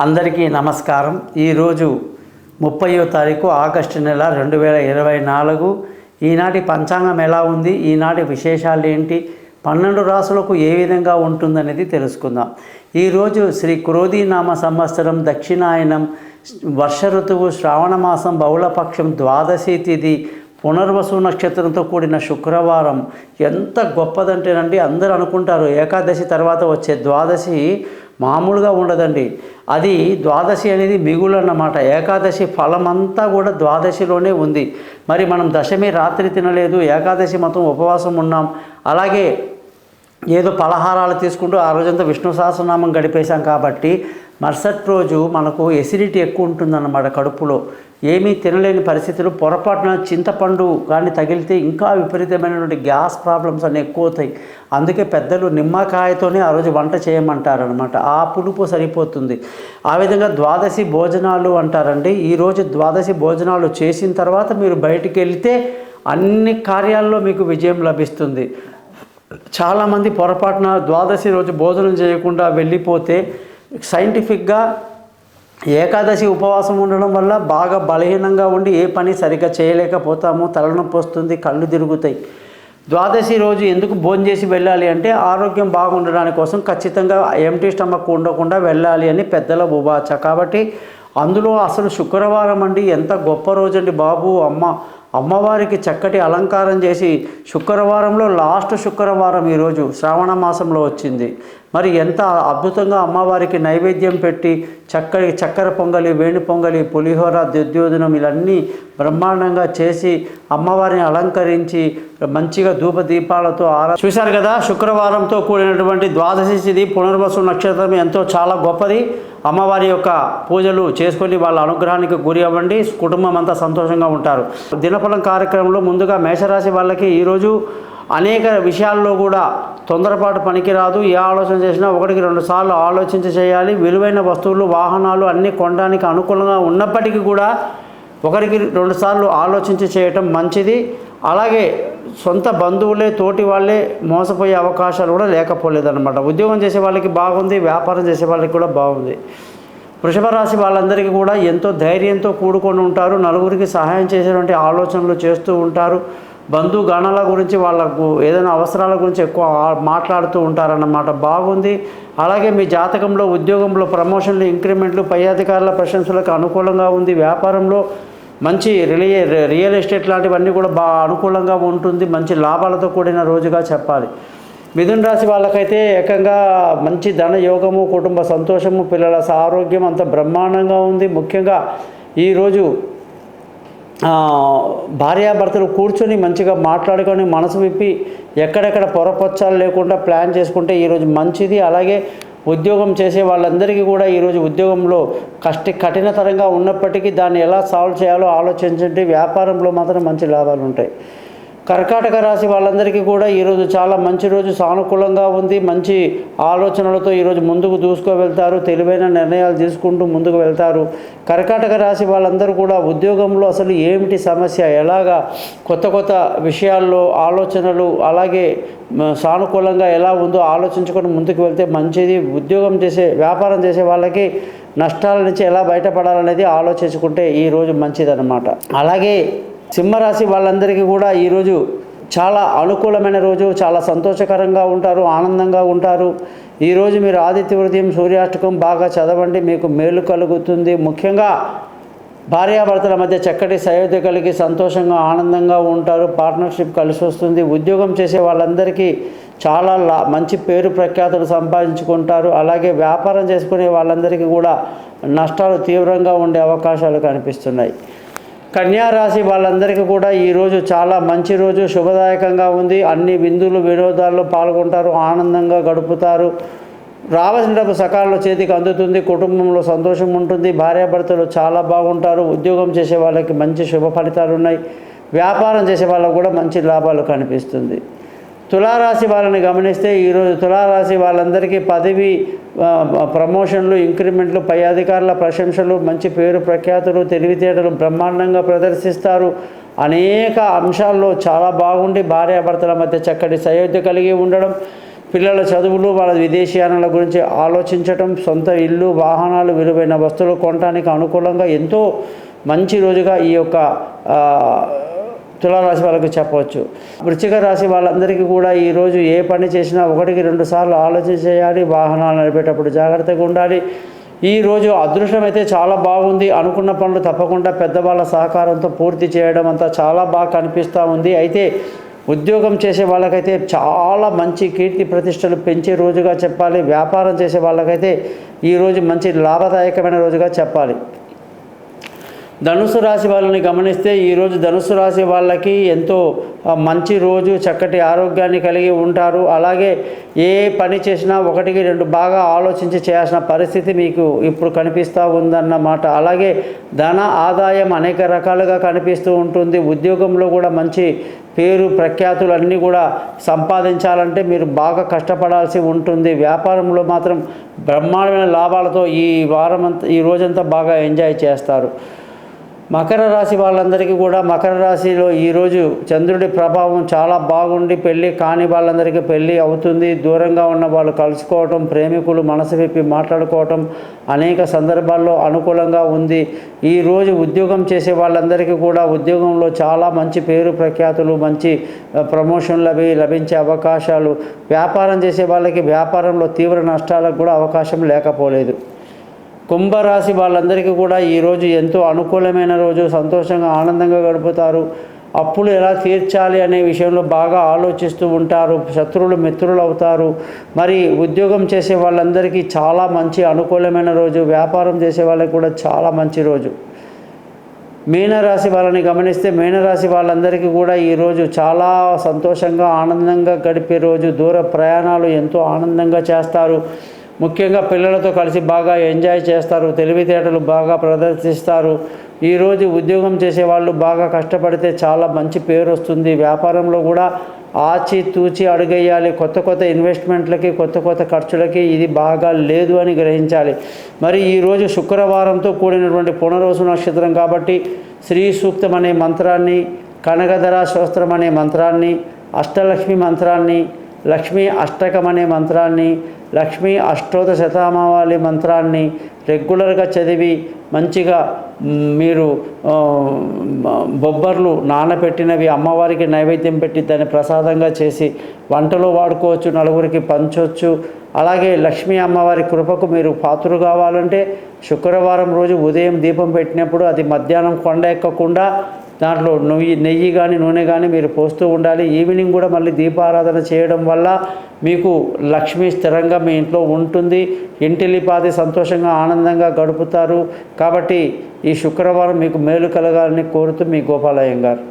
అందరికీ నమస్కారం. ఈరోజు 30వ తారీఖు ఆగస్టు నెల 2024. ఈనాటి పంచాంగం ఎలా ఉంది, ఈనాటి విశేషాలు ఏంటి, 12 రాసులకు ఏ విధంగా ఉంటుందనేది తెలుసుకుందాం. ఈరోజు శ్రీ క్రోధీనామ సంవత్సరం, దక్షిణాయనం, వర్ష ఋతువు, శ్రావణ మాసం, బహుళపక్షం, ద్వాదశి తిథి, పునర్వసు నక్షత్రంతో కూడిన శుక్రవారం. ఎంత గొప్పదంటేనండి, అందరూ అనుకుంటారు ఏకాదశి తర్వాత వచ్చే ద్వాదశి మామూలుగా ఉండదండి. అది ద్వాదశి అనేది మిగులు అన్నమాట. ఏకాదశి ఫలమంతా కూడా ద్వాదశిలోనే ఉంది. మరి మనం దశమి రాత్రి తినలేదు, ఏకాదశి మొత్తం ఉపవాసం ఉన్నాం, అలాగే ఏదో పలహారాలు తీసుకుంటూ ఆ రోజంతా విష్ణు సహస్రనామం గడిపేశాం కాబట్టి మరుసటి రోజు మనకు ఎసిడిటీ ఎక్కువ ఉంటుందన్నమాట. కడుపులో ఏమీ తినలేని పరిస్థితులు, పొరపాటున చింతపండు కానీ తగిలితే ఇంకా విపరీతమైనటువంటి గ్యాస్ ప్రాబ్లమ్స్ అన్నీ ఎక్కువ అవుతాయి. అందుకే పెద్దలు నిమ్మకాయతోనే ఆ రోజు వంట చేయమంటారనమాట. ఆ పులుపు సరిపోతుంది. ఆ విధంగా ద్వాదశి భోజనాలు అంటారండి. ఈరోజు ద్వాదశి భోజనాలు చేసిన తర్వాత మీరు బయటికి వెళ్తే అన్ని కార్యాల్లో మీకు విజయం లభిస్తుంది. చాలామంది పొరపాటున ద్వాదశి రోజు భోజనం చేయకుండా వెళ్ళిపోతే సైంటిఫిక్గా ఏకాదశి ఉపవాసం ఉండడం వల్ల బాగా బలహీనంగా ఉండి ఏ పని సరిగ్గా చేయలేకపోతాము, తలనొప్పి వస్తుంది, కళ్ళు తిరుగుతాయి. ద్వాదశి రోజు ఎందుకు భోజనం చేసి వెళ్ళాలి అంటే ఆరోగ్యం బాగుండడానికి కోసం, ఖచ్చితంగా ఎంటీ స్టమక్ ఉండకుండా వెళ్ళాలి అని పెద్దల ఉవాచ. కాబట్టి అందులో అసలు శుక్రవారం అండి, ఎంత గొప్ప రోజు అండి బాబు. అమ్మవారికి చక్కటి అలంకారం చేసి, శుక్రవారంలో లాస్ట్ శుక్రవారం ఈరోజు శ్రావణ మాసంలో వచ్చింది. మరి ఎంత అద్భుతంగా అమ్మవారికి నైవేద్యం పెట్టి చక్కెర పొంగలి, వేణి పొంగలి, పులిహోర, ద్యుద్యోధనం ఇవన్నీ బ్రహ్మాండంగా చేసి అమ్మవారిని అలంకరించి మంచిగా ధూప దీపాలతో చూశారు కదా. శుక్రవారంతో కూడినటువంటి ద్వాదశి తిథి, పునర్వసు నక్షత్రం ఎంతో చాలా గొప్పది. అమ్మవారి యొక్క పూజలు చేసుకొని వాళ్ళ అనుగ్రహానికి గురి అవ్వండి, కుటుంబం అంతా సంతోషంగా ఉంటారు. దినఫలం కార్యక్రమంలో ముందుగా మేషరాశి వాళ్ళకి ఈరోజు అనేక విషయాల్లో కూడా తొందరపాటు పనికిరాదు. ఏ ఆలోచన చేసినా 1-2 సార్లు ఆలోచించి చేయాలి. విలువైన వస్తువులు, వాహనాలు అన్నీ కొనడానికి అనుకూలంగా ఉన్నప్పటికీ కూడా 1-2 సార్లు ఆలోచించి చేయటం మంచిది. అలాగే సొంత బంధువులే, తోటి వాళ్ళే మోసపోయే అవకాశాలు కూడా లేకపోలేదన్నమాట. ఉద్యోగం చేసే వాళ్ళకి బాగుంది, వ్యాపారం చేసే వాళ్ళకి కూడా బాగుంది. వృషభ రాశి వాళ్ళందరికీ కూడా ఎంతో ధైర్యంతో కూడుకొని ఉంటారు. నలుగురికి సహాయం చేసేటువంటి ఆలోచనలు చేస్తూ ఉంటారు. బంధుగణాల గురించి, వాళ్ళకు ఏదైనా అవసరాల గురించి ఎక్కువ మాట్లాడుతూ ఉంటారన్నమాట. బాగుంది. అలాగే మీ జాతకంలో ఉద్యోగంలో ప్రమోషన్లు, ఇంక్రిమెంట్లు, పై అధికారుల ప్రశంసలకు అనుకూలంగా ఉంది. వ్యాపారంలో మంచి రియల్ ఎస్టేట్ లాంటివన్నీ కూడా బాగా అనుకూలంగా ఉంటుంది. మంచి లాభాలతో కూడిన రోజుగా చెప్పాలి. మిథున రాశి వాళ్ళకైతే ఏకంగా మంచి ధన యోగము, కుటుంబ సంతోషము, పిల్లల ఆరోగ్యం అంత బ్రహ్మాండంగా ఉంది. ముఖ్యంగా ఈరోజు భార్యాభర్తలు కూర్చొని మంచిగా మాట్లాడుకొని మనసు విప్పి ఎక్కడెక్కడ పొరపచ్చాలు లేకుండా ప్లాన్ చేసుకుంటే ఈరోజు మంచిది. అలాగే ఉద్యోగం చేసే వాళ్ళందరికీ కూడా ఈరోజు ఉద్యోగంలో కఠినతరంగా ఉన్నప్పటికీ దాన్ని ఎలా సాల్వ్ చేయాలో ఆలోచించండి. వ్యాపారంలో మాత్రం మంచి లాభాలు ఉంటాయి. కర్కాటక రాశి వాళ్ళందరికీ కూడా ఈరోజు చాలా మంచి రోజు, సానుకూలంగా ఉంది. మంచి ఆలోచనలతో ఈరోజు ముందుకు వెళ్తారు. తెలివైన నిర్ణయాలు తీసుకుంటూ ముందుకు వెళ్తారు. కర్కాటక రాశి వాళ్ళందరూ కూడా ఉద్యోగంలో అసలు ఏమిటి సమస్య, ఎలాగా కొత్త విషయాల్లో ఆలోచనలు, అలాగే సానుకూలంగా ఎలా ఉందో ఆలోచించుకొని ముందుకు వెళ్తే మంచిది. వ్యాపారం చేసే వాళ్ళకి నష్టాల నుంచి ఎలా బయటపడాలనేది ఆలోచించుకుంటే ఈరోజు మంచిదన్నమాట. అలాగే సింహరాశి వాళ్ళందరికీ కూడా ఈరోజు చాలా అనుకూలమైన రోజు, చాలా సంతోషకరంగా ఉంటారు, ఆనందంగా ఉంటారు. ఈరోజు మీరు ఆదిత్య హృదయం, సూర్యాష్టకం బాగా చదవండి, మీకు మేలు కలుగుతుంది. ముఖ్యంగా భార్యాభర్తల మధ్య చక్కటి సయోధ్య కలిగి సంతోషంగా, ఆనందంగా ఉంటారు. పార్ట్నర్షిప్ కలిసి వస్తుంది. ఉద్యోగం చేసే వాళ్ళందరికీ చాలా మంచి పేరు ప్రఖ్యాతులు సంపాదించుకుంటారు. అలాగే వ్యాపారం చేసుకునే వాళ్ళందరికీ కూడా నష్టాలు తీవ్రంగా ఉండే అవకాశాలు కనిపిస్తున్నాయి. కన్యారాశి వాళ్ళందరికీ కూడా ఈరోజు చాలా మంచి రోజు, శుభదాయకంగా ఉంది. అన్ని విందులు, వినోదాల్లో పాల్గొంటారు, ఆనందంగా గడుపుతారు. రావాల్సిన డబ్బు సకాలంలో చేతికి అందుతుంది. కుటుంబంలో సంతోషం ఉంటుంది. భార్యాభర్తలు చాలా బాగుంటారు. ఉద్యోగం చేసే వాళ్ళకి మంచి శుభ ఫలితాలు ఉన్నాయి. వ్యాపారం చేసే వాళ్ళకు కూడా మంచి లాభాలు కనిపిస్తుంది. తులారాశి వాళ్ళని గమనిస్తే ఈరోజు తులారాశి వాళ్ళందరికీ పదవి, ప్రమోషన్లు, ఇంక్రిమెంట్లు, పై అధికారుల ప్రశంసలు, మంచి పేరు ప్రఖ్యాతులు, తెలివితేటలు బ్రహ్మాండంగా ప్రదర్శిస్తారు. అనేక అంశాల్లో చాలా బాగుండి భార్యాభర్తల మధ్య చక్కటి సయోధ్య కలిగి ఉండడం, పిల్లల చదువులు, వాళ్ళ విదేశీయానాల గురించి ఆలోచించటం, సొంత ఇల్లు, వాహనాలు, విలువైన వస్తువులు కొనడానికి అనుకూలంగా ఎంతో మంచి రోజుగా ఈ యొక్క తులారాశి వాళ్ళకి చెప్పవచ్చు. వృశ్చిక రాశి వాళ్ళందరికీ కూడా ఈరోజు ఏ పని చేసినా 1-2 సార్లు ఆలోచన చేయాలి. వాహనాలు నడిపేటప్పుడు జాగ్రత్తగా ఉండాలి. ఈరోజు అదృష్టం అయితే చాలా బాగుంది. అనుకున్న పనులు తప్పకుండా పెద్దవాళ్ళ సహకారంతో పూర్తి చేయడం అంతా చాలా బాగా కనిపిస్తూ ఉంది. అయితే ఉద్యోగం చేసే వాళ్ళకైతే చాలా మంచి కీర్తి ప్రతిష్టలు పెంచే రోజుగా చెప్పాలి. వ్యాపారం చేసే వాళ్ళకైతే ఈరోజు మంచి లాభదాయకమైన రోజుగా చెప్పాలి. ధనుసు రాశి వాళ్ళని గమనిస్తే ఈరోజు ధనుసు రాశి వాళ్ళకి ఎంతో మంచి రోజు, చక్కటి ఆరోగ్యాన్ని కలిగి ఉంటారు. అలాగే ఏ పని చేసినా 1-2 బాగా ఆలోచించి చేయాల్సిన పరిస్థితి మీకు ఇప్పుడు కనిపిస్తూ ఉందన్నమాట. అలాగే ధన ఆదాయం అనేక రకాలుగా కనిపిస్తూ ఉంటుంది. ఉద్యోగంలో కూడా మంచి పేరు ప్రఖ్యాతులు అన్నీ కూడా సంపాదించాలంటే మీరు బాగా కష్టపడాల్సి ఉంటుంది. వ్యాపారంలో మాత్రం బ్రహ్మాండమైన లాభాలతో ఈ రోజంతా బాగా ఎంజాయ్ చేస్తారు. మకర రాశి వాళ్ళందరికీ కూడా మకర రాశిలో ఈరోజు చంద్రుడి ప్రభావం చాలా బాగుండి పెళ్ళి కాని వాళ్ళందరికీ పెళ్ళి అవుతుంది. దూరంగా ఉన్న వాళ్ళు కలుసుకోవటం, ప్రేమికులు మనసు విప్పి మాట్లాడుకోవటం అనేక సందర్భాల్లో అనుకూలంగా ఉంది. ఈరోజు ఉద్యోగం చేసే వాళ్ళందరికీ కూడా ఉద్యోగంలో చాలా మంచి పేరు ప్రఖ్యాతులు, మంచి ప్రమోషన్లు లభించే అవకాశాలు. వ్యాపారం చేసే వాళ్ళకి వ్యాపారంలో తీవ్ర నష్టాలకు కూడా అవకాశం లేకపోలేదు. కుంభరాశి వాళ్ళందరికీ కూడా ఈరోజు ఎంతో అనుకూలమైన రోజు. సంతోషంగా ఆనందంగా గడుపుతారు. అప్పులు ఎలా తీర్చాలి అనే విషయంలో బాగా ఆలోచిస్తూ ఉంటారు. శత్రువులు మిత్రులు అవుతారు. మరి ఉద్యోగం చేసే వాళ్ళందరికీ చాలా మంచి అనుకూలమైన రోజు. వ్యాపారం చేసే వాళ్ళకి కూడా చాలా మంచి రోజు. మీనరాశి వాళ్ళని గమనిస్తే మీనరాశి వాళ్ళందరికీ కూడా ఈరోజు చాలా సంతోషంగా ఆనందంగా గడిపే రోజు. దూర ప్రయాణాలు ఎంతో ఆనందంగా చేస్తారు. ముఖ్యంగా పిల్లలతో కలిసి బాగా ఎంజాయ్ చేస్తారు. తెలివితేటలు బాగా ప్రదర్శిస్తారు. ఈరోజు ఉద్యోగం చేసే వాళ్ళు బాగా కష్టపడితే చాలా మంచి పేరు వస్తుంది. వ్యాపారంలో కూడా ఆచితూచి అడుగేయాలి. కొత్త ఇన్వెస్ట్మెంట్లకి, కొత్త ఖర్చులకి ఇది బాగా లేదు అని గ్రహించాలి. మరి ఈరోజు శుక్రవారంతో కూడినటువంటి పునర్వసు నక్షత్రం కాబట్టి శ్రీ సూక్తం అనే మంత్రాన్ని, కనకధర స్తోత్రం అనే మంత్రాన్ని, అష్టలక్ష్మి మంత్రాన్ని, లక్ష్మీ అష్టకం అనే మంత్రాన్ని, లక్ష్మీ అష్టోత్తర శతనామావళి మంత్రాన్ని రెగ్యులర్గా చదివి మంచిగా మీరు బొబ్బర్లు నానబెట్టినవి అమ్మవారికి నైవేద్యం పెట్టి దాన్ని ప్రసాదంగా చేసి వంటలో వాడుకోవచ్చు, నలుగురికి పంచవచ్చు. అలాగే లక్ష్మీ అమ్మవారి కృపకు మీరు పాత్రలు కావాలంటే శుక్రవారం రోజు ఉదయం దీపం పెట్టినప్పుడు అది మధ్యాహ్నం కొండ ఎక్కకుండా దాంట్లో నెయ్యి కానీ నూనె కానీ మీరు పోస్తూ ఉండాలి. ఈవినింగ్ కూడా మళ్ళీ దీపారాధన చేయడం వల్ల మీకు లక్ష్మి స్థిరంగా మీ ఇంట్లో ఉంటుంది. ఇంటిల్లిపాది సంతోషంగా ఆనందంగా గడుపుతారు. కాబట్టి ఈ శుక్రవారం మీకు మేలు కలగాలని కోరుతూ మీ గోపాలయ్య గారు.